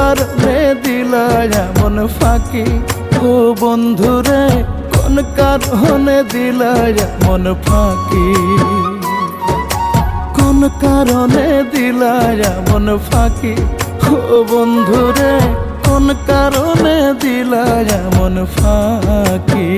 কারণে দিলা এমন ফাঁকি? ও বন্ধুরে কোন কারণে দিলা এমন ফাঁকি? কোন কারণে দিলা এমন ফাঁকি? ও বন্ধুরে কোন কারণে দিলা এমন ফাঁকি?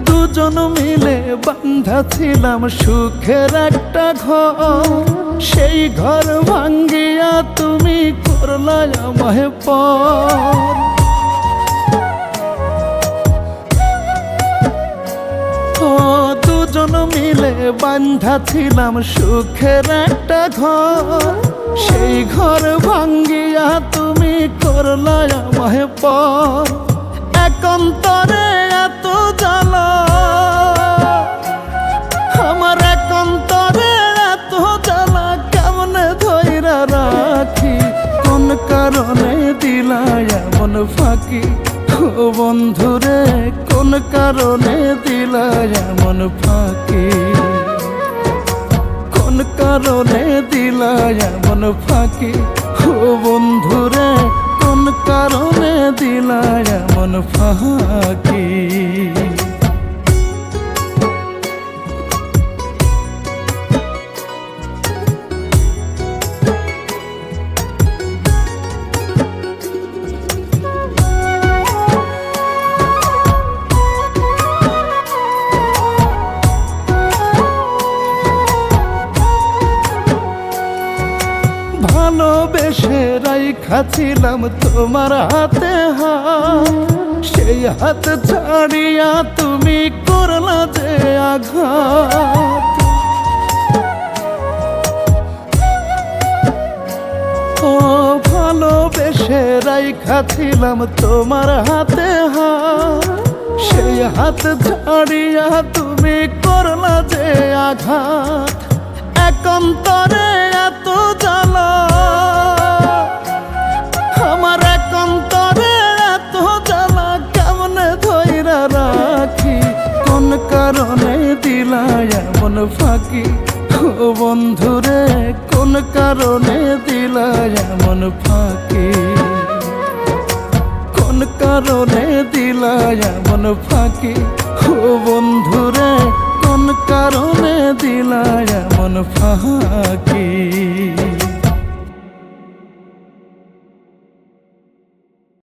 দুজন মিলে বান্ধা ছিলাম সুখের একটা ঘর, সেই ঘর ভাঙ্গিয়া তুমি করলা আমায় পর। ও দুজন মিলে বান্ধা ছিলাম সুখের একটা ঘর, সেই ঘর ভাঙ্গিয়া তুমি করলা আমায় পর। একান্তরে এত জ্বালা আমার, একান্তরে এত জ্বালা কেমনে ধইরা রাখি? কোন কারণে দিলা এমন ফাঁকি? ও বন্ধুরে কোন কারণে দিলা এমন ফাঁকি? কোন কারণে দিলা এমন ফাঁকি? ও বন্ধুরে কোন কারণে দিলা এমন ফাঁকি? ভালোবেসে রাইখাছিলাম তোমার হাতে হাত, সেই হাত ছাড়িয়া তুমি করলা যে আঘাত। ও ভালোবেসে রাইখাছিলাম তোমার হাতে হাত, সেই হাত ছাড়িয়া তুমি করলা যে আঘাত। একান্তরে এত জ্বালা আমার, একান্তরে এত জ্বালা কেমনে ধইরা রাখি? কোন কারণে দিলা এমন ফাঁকি? ও বন্ধুরে কোন কারণে দিলা এমন ফাঁকি? কোন কারণে দিলা এমন ফাঁকি? ও বন্ধুরে কোন কারণে দিলা এমন ফাঁকি?